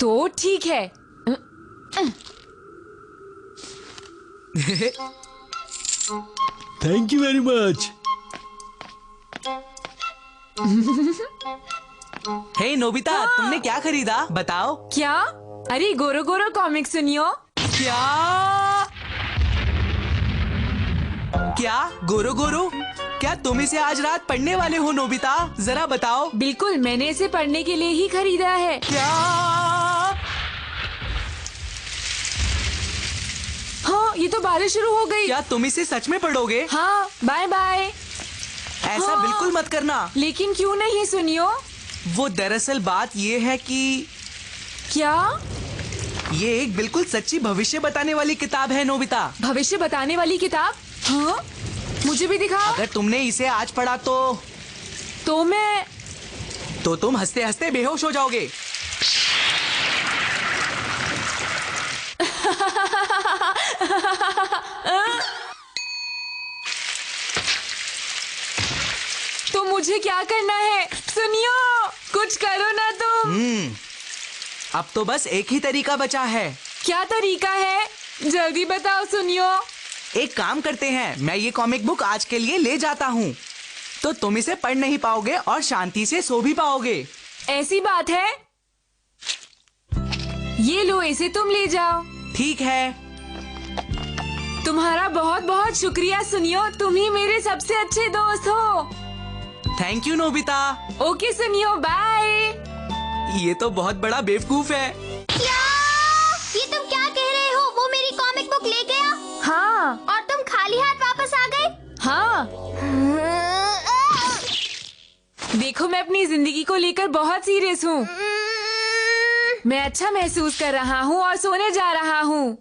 तो ठीक है। Thank you very much. हे नोबिता, तुमने क्या खरीदा बताओ? क्या? अरे गोरो गोरो कॉमिक सुनियो। क्या क्या गोरो गोरो? क्या तुम इसे आज रात पढ़ने वाले हो नोबिता? जरा बताओ। बिल्कुल, मैंने इसे पढ़ने के लिए ही खरीदा है। क्या? हाँ, ये तो बारिश शुरू हो गई। क्या तुम इसे सच में पढ़ोगे? हाँ, बाय बाय। ऐसा हाँ। बिल्कुल मत करना। लेकिन क्यों नहीं सुनियो? वो दरअसल बात ये है कि क्या? ये एक बिल्कुल सच्ची भविष्य बताने वाली किताब है नोबिता। भविष्य बताने वाली किताब? हाँ, मुझे भी दिखाओ। अगर तुमने इसे आज पढ़ा तो तुम हंसते हंसते बेहोश हो जाओगे। तो मुझे क्या करना है? सुनियो, कुछ करो ना तुम। अब तो बस एक ही तरीका बचा है। क्या तरीका है? जल्दी बताओ सुनियो। एक काम करते हैं, मैं ये कॉमिक बुक आज के लिए ले जाता हूँ, तो तुम इसे पढ़ नहीं पाओगे और शांति से सो भी पाओगे। ऐसी बात है? ये लो, इसे तुम ले जाओ। ठीक है। तुम्हारा बहुत बहुत शुक्रिया सुनियो, तुम ही मेरे सबसे अच्छे दोस्त हो। Thank you Nobita. ओके सुनियो, बाय। ये तो बहुत बड़ा बेवकूफ है। क्या? ये तुम क्या कह रहे हो? वो मेरी कॉमिक बुक ले गया? हाँ। और तुम खाली हाथ वापस आ गए? हाँ। देखो, मैं अपनी जिंदगी को लेकर बहुत सीरियस हूँ। मैं अच्छा महसूस कर रहा हूँ और सोने जा रहा हूँ।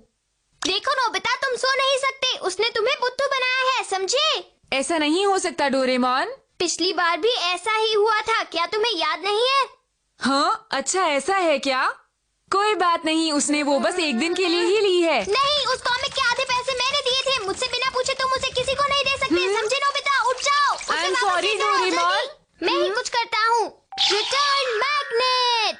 देखो नोबिता, तुम सो नहीं सकते। उसने तुम्हें बुद्धू बनाया है, समझे? ऐसा नहीं हो सकता डोरेमोन। पिछली बार भी ऐसा ही हुआ था, क्या तुम्हें याद नहीं है? हाँ, अच्छा ऐसा है क्या? कोई बात नहीं, उसने वो बस एक दिन के लिए ही ली है। नहीं, उस कॉमिक के आधे पैसे मैंने दिए थे। मुझसे बिना पूछे तुम उसे किसी को नहीं दे सकते, समझे नोबिता? उठ जाओ। उसे I'm वापस sorry, लेकर आओ, डोरेमोन। जल्दी। मैं ही कुछ करता हूँ। Return magnet.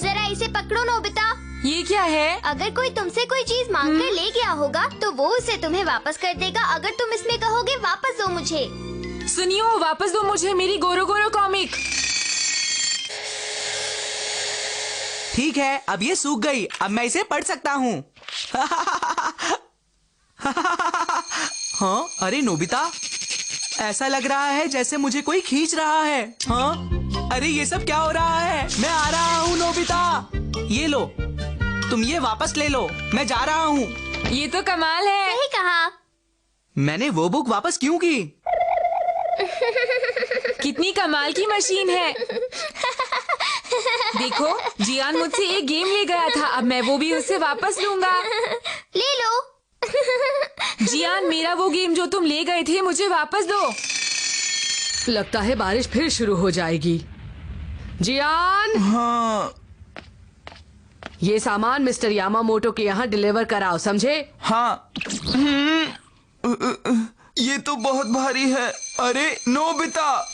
जरा इसे पकड़ो नोबिता। ये क्या है? अगर कोई तुमसे कोई चीज मांग कर ले गया होगा तो वो उसे तुम्हें वापस कर देगा, अगर तुम इसमें कहोगे वापस दो मुझे। सुनियो, वापस दो मुझे मेरी गोरो गोरो कॉमिक। ठीक है, अब ये सूख गई, अब मैं इसे पढ़ सकता हूँ। हाँ, अरे नोबिता, ऐसा लग रहा है जैसे मुझे कोई खींच रहा है। हाँ, अरे ये सब क्या हो रहा है? मैं आ रहा हूँ नोबिता। ये लो, तुम ये वापस ले लो, मैं जा रहा हूँ। ये तो कमाल है। सही कहा। मैंने वो बुक वापस क्यों की? कितनी कमाल की मशीन है। देखो, जियान मुझसे एक गेम ले गया था, अब मैं वो भी उससे वापस लूंगा। ले लो। जियान, मेरा वो गेम जो तुम ले गए थे मुझे वापस दो। लगता है बारिश फिर शुरू हो जाएगी। जियान, हाँ ये सामान मिस्टर यामामोटो के यहाँ डिलीवर कराओ, समझे? हाँ। ये तो बहुत भारी है। अरे नोबिता।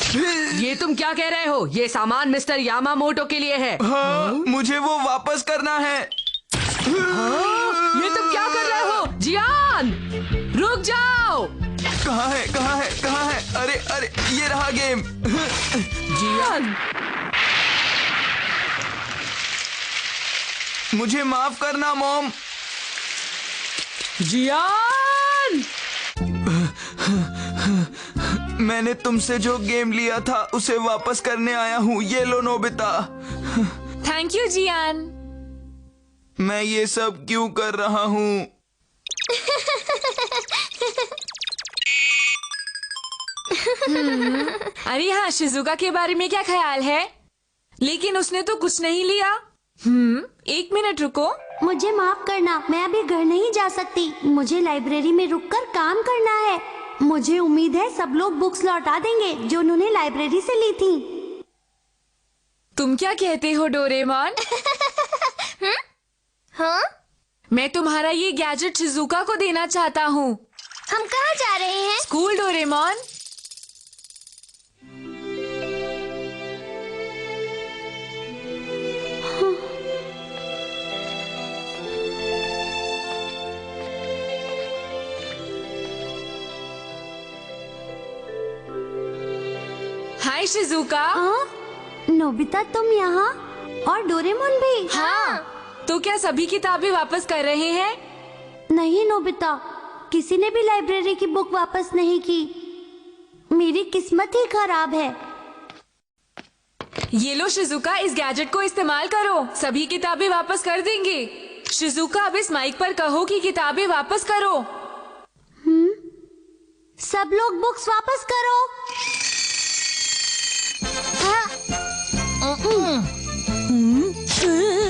ये तुम क्या कह रहे हो? ये सामान मिस्टर यामामोटो के लिए है। हाँ, मुझे वो वापस करना है। ये तुम क्या कर रहे हो? जियान, रुक जाओ। कहाँ है, कहाँ है, कहाँ है? अरे अरे, ये रहा गेम। जियान, मुझे माफ करना मॉम। जियान, मैंने तुमसे जो गेम लिया था उसे वापस करने आया हूँ। ये लो नोबिता। थैंक यू जियान। मैं ये सब क्यों कर रहा हूँ? अरे हाँ, शिजुका के बारे में क्या ख्याल है? लेकिन उसने तो कुछ नहीं लिया। एक मिनट रुको। मुझे माफ करना, मैं अभी घर नहीं जा सकती। मुझे लाइब्रेरी में रुककर काम करना है। मुझे उम्मीद है सब लोग बुक्स लौटा देंगे जो उन्होंने लाइब्रेरी से ली थी। तुम क्या कहते हो डोरेमोन? हाँ? मैं तुम्हारा ये गैजेट शिजुका को देना चाहता हूँ। हम कहाँ जा रहे हैं? School Doraemon. Hi Shizuka. हाँ? नोबिता तुम यहाँ और डोरेमोन भी? हाँ, तो क्या सभी किताबें वापस कर रहे हैं? नहीं नोबिता, किसी ने भी लाइब्रेरी की बुक वापस नहीं की। मेरी किस्मत ही खराब है। ये लो शिजुका, इस गैजेट को इस्तेमाल करो, सभी किताबें वापस कर देंगे। शिजुका, अब इस माइक पर कहो कि किताबें वापस करो। सब लोग बुक्स वापस करो।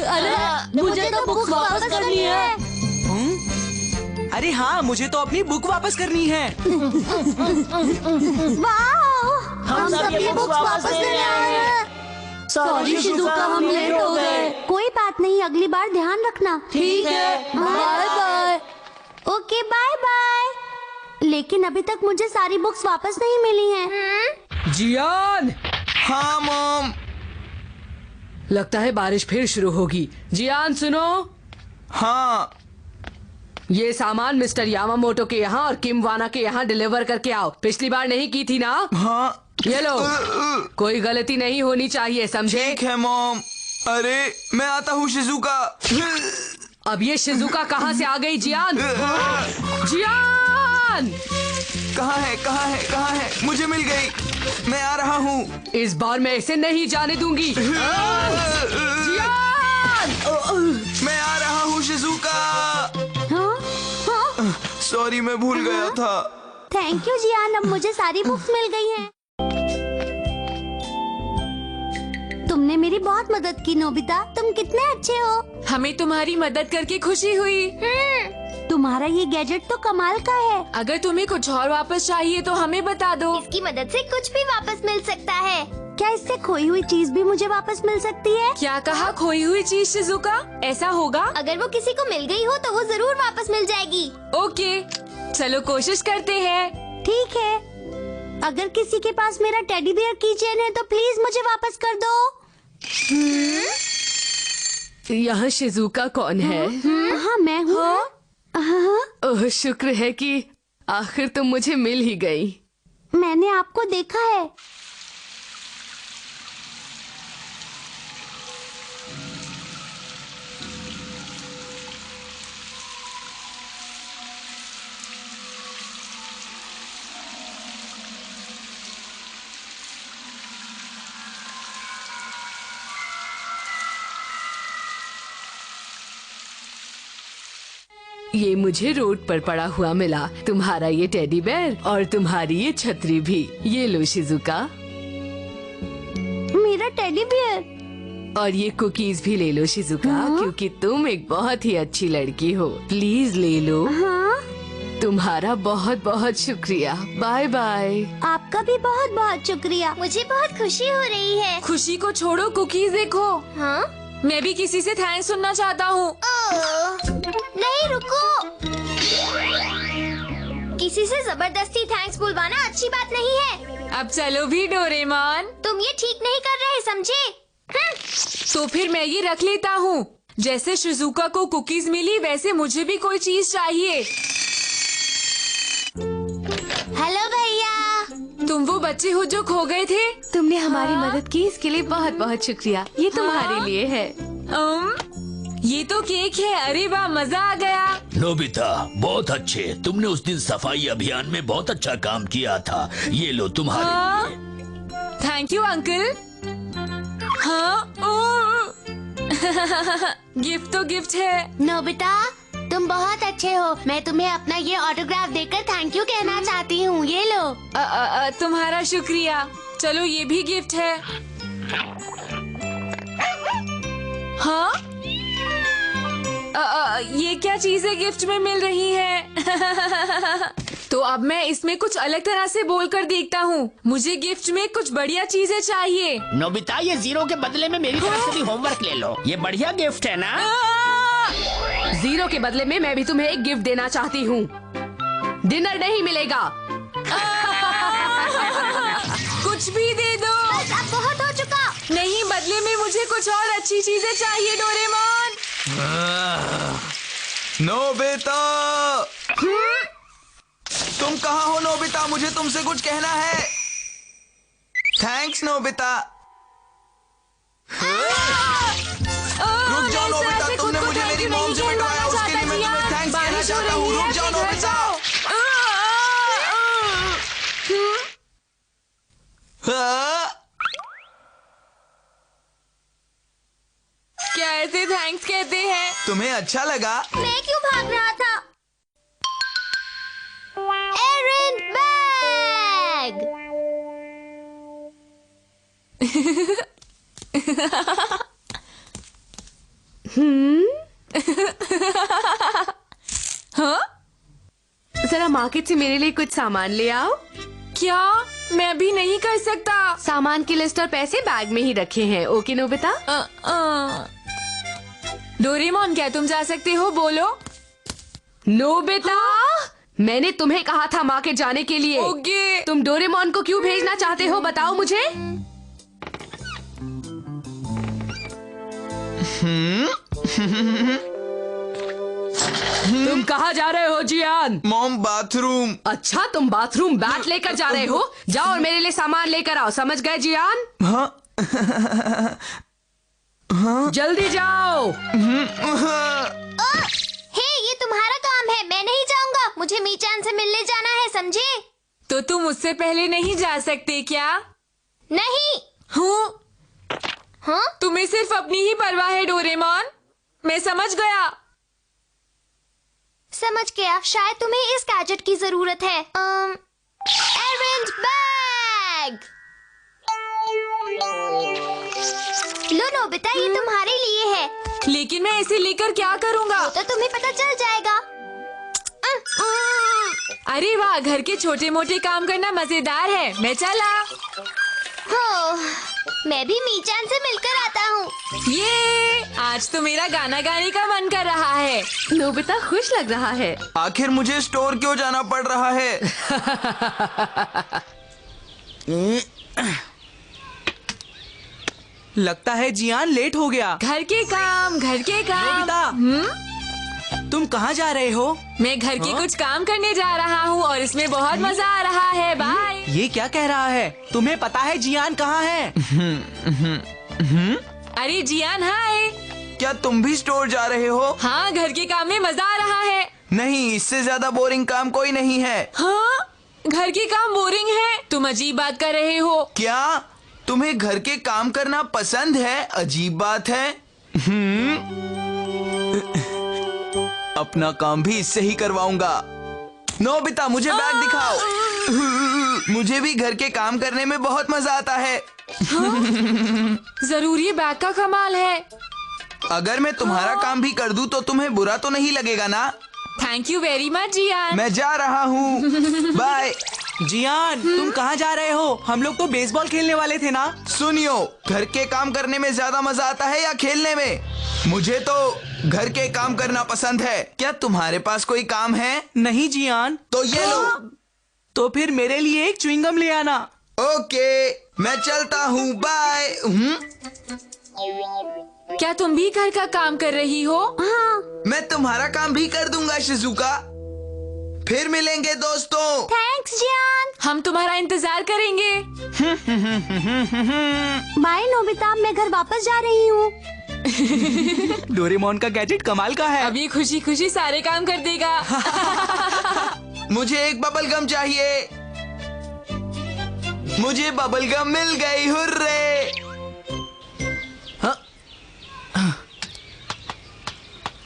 अरे मुझे तो बुक्स वापस करनी है। अरे हाँ, मुझे तो अपनी बुक वापस करनी है। हम सभी बुक्स वापस लेने आए हैं। सॉरी शिजुका, हम लेट हो गए। कोई बात नहीं, अगली बार ध्यान रखना। ठीक है, bye bye. Okay bye bye. लेकिन अभी तक मुझे सारी बुक्स वापस नहीं मिली हैं। जियान, हाँ मॉम। लगता है बारिश फिर शुरू होगी। जियान सुनो, हाँ ये सामान मिस्टर यामामोटो के यहाँ और किम वाना के यहाँ डिलीवर करके आओ। पिछली बार नहीं की थी ना? हाँ। ये लो, कोई गलती नहीं होनी चाहिए, समझे? ठीक है मॉम। अरे मैं आता हूँ शिजुका। अब ये शिजुका कहाँ से आ गई? जियान, जियान, कहाँ है कहाँ है कहाँ है? मुझे मिल गई, मैं आ रहा हूँ। इस बार मैं इसे नहीं जाने दूंगी। जियान, मैं आ रहा हूँ शिजुका। हाँ? हाँ? सॉरी, मैं भूल गया था। थैंक यू जियान, अब मुझे सारी बुक्स मिल गई हैं। तुमने मेरी बहुत मदद की नोबिता, तुम कितने अच्छे हो। हमें तुम्हारी मदद करके खुशी हुई। तुम्हारा ये गैजेट तो कमाल का है। अगर तुम्हें कुछ और वापस चाहिए तो हमें बता दो। इसकी मदद से कुछ भी वापस मिल सकता है। क्या इससे खोई हुई चीज भी मुझे वापस मिल सकती है? क्या कहा? खोई हुई चीज शिजुका? ऐसा होगा? अगर वो किसी को मिल गई हो तो वो जरूर वापस मिल जाएगी। ओके, चलो कोशिश करते हैं। ठीक है, अगर किसी के पास मेरा टेडी बियर की चेन है तो प्लीज मुझे वापस कर दो। यहाँ शिजुका कौन है? हाँ मैं हूँ। हाँ? ओह, शुक्र है कि आखिर तुम मुझे मिल ही गई। मैंने आपको देखा है। ये मुझे रोड पर पड़ा हुआ मिला। तुम्हारा ये टेडी बेयर और तुम्हारी ये छतरी भी। ये लो शिजुका, मेरा टेडी बियर। और ये कुकीज भी ले लो शिजुका, क्योंकि तुम एक बहुत ही अच्छी लड़की हो। प्लीज ले लो। हाँ? तुम्हारा बहुत बहुत शुक्रिया। Bye bye. आपका भी बहुत बहुत शुक्रिया। मुझे बहुत खुशी हो रही है। खुशी को छोड़ो, कुकीज देखो। हाँ? मैं भी किसी से थैंक्स सुनना चाहता हूँ। नहीं रुको, किसी से जबरदस्ती थैंक्स बुलवाना अच्छी बात नहीं है। अब चलो भी डोरेमोन। तुम ये ठीक नहीं कर रहे, समझे? तो फिर मैं ये रख लेता हूँ। जैसे शिजुका को कुकीज मिली वैसे मुझे भी कोई चीज चाहिए। हेलो भैया। तुम वो बच्चे हो जो खो गए थे? तुमने हमारी मदद की, इसके लिए बहुत बहुत शुक्रिया। ये तुम्हारे लिए है। ये तो केक है। अरे वाह, मजा आ गया। नोबिता, बहुत अच्छे। तुमने उस दिन सफाई अभियान में बहुत अच्छा काम किया था। ये लो तुम्हारे हाँ? लिए। Thank you uncle. हाँ? गिफ्ट तो गिफ्ट है। नोबिता, तुम बहुत अच्छे हो। मैं तुम्हें अपना ये ऑटोग्राफ देकर थैंक यू कहना चाहती हूँ। ये लो। तुम्हारा शुक्रिया। चलो ये भी गिफ्ट है। हाँ? ये क्या चीजें गिफ्ट में मिल रही हैं? तो अब मैं इसमें कुछ अलग तरह से बोलकर देखता हूँ। मुझे गिफ्ट में कुछ बढ़िया चीजें चाहिए। नोबिता, ये 0 के बदले में मेरी तरफ से भी होमवर्क ले लो। ये बढ़िया गिफ्ट है ना? 0 के बदले में मैं भी तुम्हें एक गिफ्ट देना चाहती हूँ। डिनर नहीं मिलेगा। कुछ भी दे दो। बस अब बहुत हो चुका। नहीं, बदले में मुझे कुछ और अच्छी चीजें चाहिए डोरेमोन। नोबिता, तुम कहाँ हो नोबिता? मुझे तुमसे कुछ कहना है। Thanks Nobita. रुक जाओ नोबिता, तुमने मुझे मेरी मॉम से मिलवाया, उसके लिए मैं तुम्हें थैंक्स कहना चाहता हूँ। रुक जाओ नोबिता। क्या ऐसे थैंक्स कहते हैं? तुम्हें अच्छा लगा? मैं क्यों भाग रहा था? एरन बैग। हाँ? जरा मार्केट से मेरे लिए कुछ सामान ले आओ। क्या? मैं अभी नहीं कर सकता। सामान की लिस्ट और पैसे बैग में ही रखे हैं। Okay Nobita? डोरेमोन, क्या तुम जा सकते हो? बोलो। नोबिता, मैंने तुम्हें कहा था मार्केट जाने के लिए। ओके। तुम डोरेमोन को क्यों भेजना चाहते हो, बताओ मुझे। तुम कहाँ जा रहे हो जियान? Mom, bathroom. अच्छा, तुम बाथरूम बैग लेकर जा रहे हो? जाओ और मेरे लिए सामान लेकर आओ, समझ गए जियान? हाँ। जल्दी जाओ। हे, ये तुम्हारा काम है, मैं नहीं जाऊंगा। मुझे मीचान से मिलने जाना है, समझे? तो तुम उससे पहले नहीं जा सकते क्या? नहीं। हूँ? हाँ? तुम्हें सिर्फ अपनी ही परवाह है डोरेमोन। मैं समझ गया। समझ गया। शायद तुम्हें इस गैजेट की जरूरत है। एरन बैग। लो नोबिता, ये तुम्हारे लिए है। लेकिन मैं इसे लेकर क्या करूँगा? तो तुम्हें पता चल जाएगा। अरे वाह, घर के छोटे मोटे काम करना मजेदार है। मैं चला। हो, मैं भी मीचान से मिलकर आता हूँ। ये आज तो मेरा गाना गाने का मन कर रहा है। नोबिता खुश लग रहा है। आखिर मुझे स्टोर क्यों जाना पड़ रहा है? लगता है जियान लेट हो गया। घर के काम। नोबिता, तुम कहाँ जा रहे हो? मैं घर के कुछ काम करने जा रहा हूँ और इसमें बहुत मजा आ रहा है। बाय। ये क्या कह रहा है? तुम्हें पता है जियान कहाँ है? अरे जियान, हाय। क्या तुम भी स्टोर जा रहे हो? हाँ, घर के काम में मजा आ रहा है। नहीं, इससे ज्यादा बोरिंग काम कोई नहीं है। हाँ, घर के काम बोरिंग है? तुम अजीब बात कर रहे हो। क्या तुम्हें घर के काम करना पसंद है? अजीब बात है। अपना काम भी इससे ही करवाऊंगा। नोबिता, मुझे बैग दिखाओ। मुझे भी घर के काम करने में बहुत मजा आता है। जरूर ये बैग का कमाल है। अगर मैं तुम्हारा काम भी कर दूं तो तुम्हें बुरा तो नहीं लगेगा ना? थैंक यू वेरी मच जियान। मैं जा रहा हूँ। बाय। जियान, तुम कहाँ जा रहे हो? हम लोग तो बेसबॉल खेलने वाले थे ना। सुनियो, घर के काम करने में ज्यादा मजा आता है या खेलने में? मुझे तो घर के काम करना पसंद है। क्या तुम्हारे पास कोई काम है? नहीं जियान। तो ये लो। तो फिर मेरे लिए एक च्युइंगम ले आना। ओके, मैं चलता हूँ। बाय। क्या तुम भी घर का काम कर रही हो? हाँ। मैं तुम्हारा काम भी कर दूंगा शिजुका। फिर मिलेंगे दोस्तों। थैंक्स जियान। हम तुम्हारा इंतजार करेंगे। बाय नोबिता, मैं घर वापस जा रही हूँ। डोरेमोन का गैजेट कमाल का है। अभी खुशी खुशी सारे काम कर देगा। मुझे एक बबल गम चाहिए। मुझे बबल गम मिल गई। हुर्रे।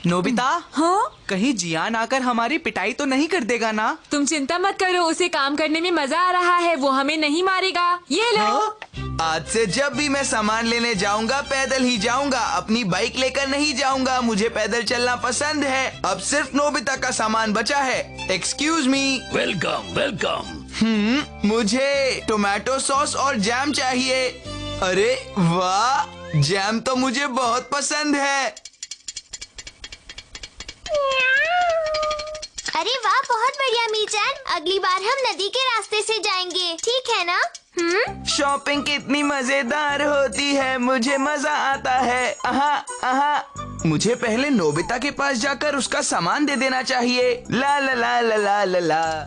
नोबिता, हाँ? कहीं जियान आकर हमारी पिटाई तो नहीं कर देगा ना? तुम चिंता मत करो, उसे काम करने में मजा आ रहा है। वो हमें नहीं मारेगा। ये लो। आज से जब भी मैं सामान लेने जाऊंगा पैदल ही जाऊंगा। अपनी बाइक लेकर नहीं जाऊंगा। मुझे पैदल चलना पसंद है। अब सिर्फ नोबिता का सामान बचा है। Excuse me. Welcome welcome. मुझे टोमेटो सॉस और जैम चाहिए। अरे वाह, जैम तो मुझे बहुत पसंद है। अरे वाह, बहुत बढ़िया मीचान। अगली बार हम नदी के रास्ते से जाएंगे, ठीक है ना? शॉपिंग कितनी मजेदार होती है। मुझे मजा आता है। आहा आहा। मुझे पहले नोबिता के पास जाकर उसका सामान दे देना चाहिए। ला ला ला ला ला ला ला।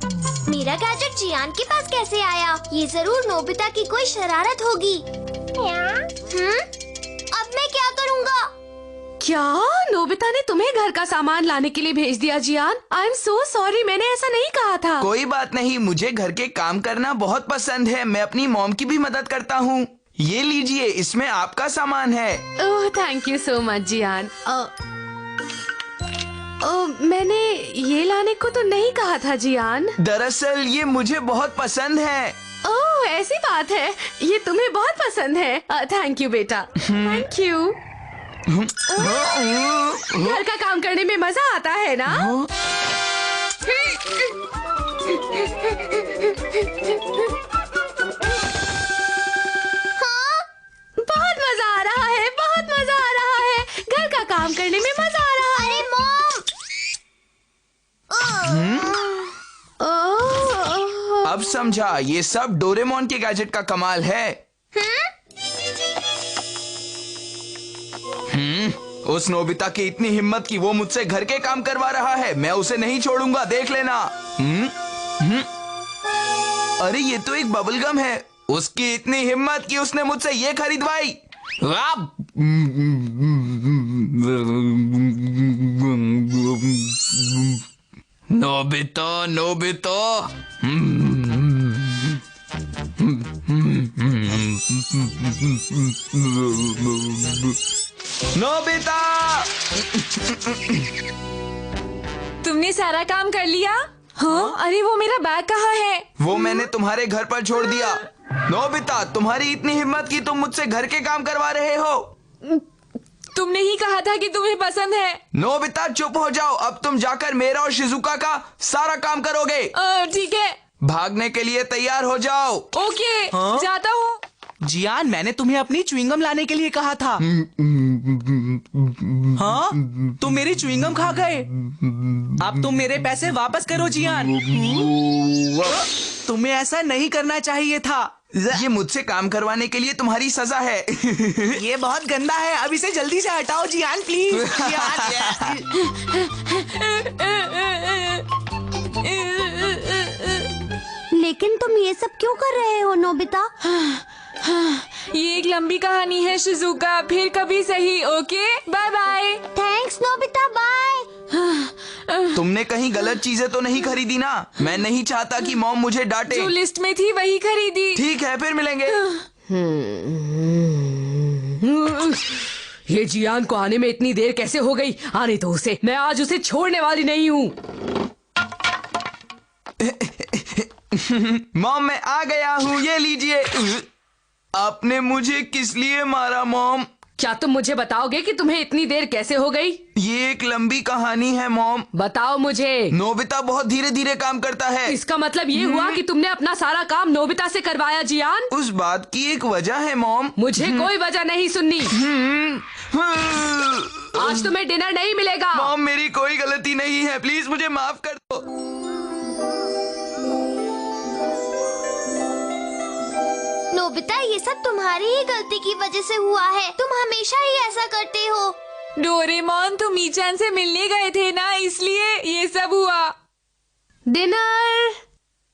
मेरा गैजेट जियान के पास कैसे आया? ये जरूर नोबिता की कोई शरारत होगी। अब मैं क्या करूँगा? क्या नोबिता ने तुम्हें घर का सामान लाने के लिए भेज दिया जियान? आई एम सो सॉरी, मैंने ऐसा नहीं कहा था। कोई बात नहीं, मुझे घर के काम करना बहुत पसंद है। मैं अपनी मॉम की भी मदद करता हूँ। ये लीजिए, इसमें आपका सामान है। Oh thank you so much जियान। मैंने ये लाने को तो नहीं कहा था जियान। दरअसल ये मुझे बहुत पसंद है। ओह ऐसी बात है, ये तुम्हें बहुत पसंद है। थैंक यू बेटा, थैंक यू। घर का काम करने में मजा आता है ना? बहुत मजा आ रहा है, बहुत मजा आ रहा है। घर का काम करने में मजा आ रहा है। अरे मॉम! अब समझा, ये सब डोरेमोन के गैजेट का कमाल है। उस नोबिता की इतनी हिम्मत कि वो मुझसे घर के काम करवा रहा है। मैं उसे नहीं छोड़ूंगा, देख लेना। अरे ये तो एक बबल गम है। उसकी इतनी हिम्मत कि उसने मुझसे ये खरीदवाई। Nobita Nobita. नोबिता, तुमने सारा काम कर लिया? हाँ? अरे वो मेरा बैग कहाँ है? वो मैंने तुम्हारे घर पर छोड़ दिया। नोबिता, तुम्हारी इतनी हिम्मत कि तुम मुझसे घर के काम करवा रहे हो। तुमने ही कहा था कि तुम्हें पसंद है। नोबिता चुप हो जाओ। अब तुम जाकर मेरा और शिजुका का सारा काम करोगे। ठीक है, भागने के लिए तैयार हो जाओ। ओके। हाँ? जाता हूँ। जियान, मैंने तुम्हें अपनी च्युइंगम लाने के लिए कहा था। हाँ, तुम मेरी च्युइंगम खा गए। अब तुम मेरे पैसे वापस करो जियान। तुम्हें ऐसा नहीं करना चाहिए था। ये मुझसे काम करवाने के लिए तुम्हारी सजा है। ये बहुत गंदा है। अब इसे जल्दी से हटाओ जियान, प्लीज। लेकिन तुम ये सब क्यों कर रहे हो नोबिता? ये एक लंबी कहानी है शिजुका, फिर कभी सही। Okay, bye bye. Thanks Nobita, bye. तुमने कहीं गलत चीजें तो नहीं खरीदी ना? मैं नहीं चाहता कि मॉम मुझे डांटे। जो लिस्ट में थी वही खरीदी। ठीक है, फिर मिलेंगे। ये जियान को आने में इतनी देर कैसे हो गई? आने दो उसे, मैं आज उसे छोड़ने वाली नहीं हूँ। मॉम, मैं आ गया हूँ, ये लीजिए। आपने मुझे किस लिए मारा मॉम? क्या तुम मुझे बताओगे कि तुम्हें इतनी देर कैसे हो गई? ये एक लंबी कहानी है मॉम। बताओ मुझे। नोबिता बहुत धीरे धीरे काम करता है। इसका मतलब ये हुआ कि तुमने अपना सारा काम नोबिता से करवाया जियान? उस बात की एक वजह है मॉम। मुझे कोई वजह नहीं सुननी। आज तुम्हें डिनर नहीं मिलेगा। मॉम, मेरी कोई गलती नहीं है, प्लीज मुझे माफ कर दो। नोबिता, ये सब तुम्हारी ही गलती की वजह से हुआ है। तुम हमेशा ही ऐसा करते हो। डोरेमोन, तुम मीचान से मिलने गए थे ना, इसलिए ये सब हुआ। डिनर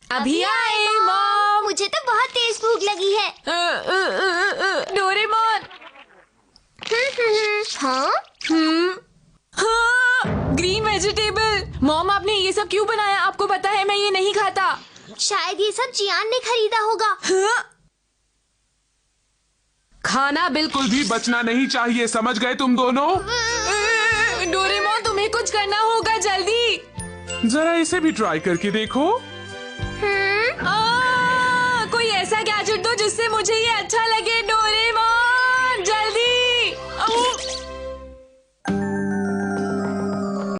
अभी आए मॉम। मुझे तो बहुत तेज भूख लगी है। डोरेमोन। हाँ? हाँ, ग्रीन वेजिटेबल। मॉम, आपने ये सब क्यों बनाया? आपको पता है मैं ये नहीं खाता। शायद ये सब जियान ने खरीदा होगा। हाँ? खाना बिल्कुल भी बचना नहीं चाहिए, समझ गए तुम दोनों? डोरेमोन, तुम्हें कुछ करना होगा, जल्दी। जरा इसे भी ट्राई करके देखो। कोई ऐसा गैजेट दो जिससे मुझे ये अच्छा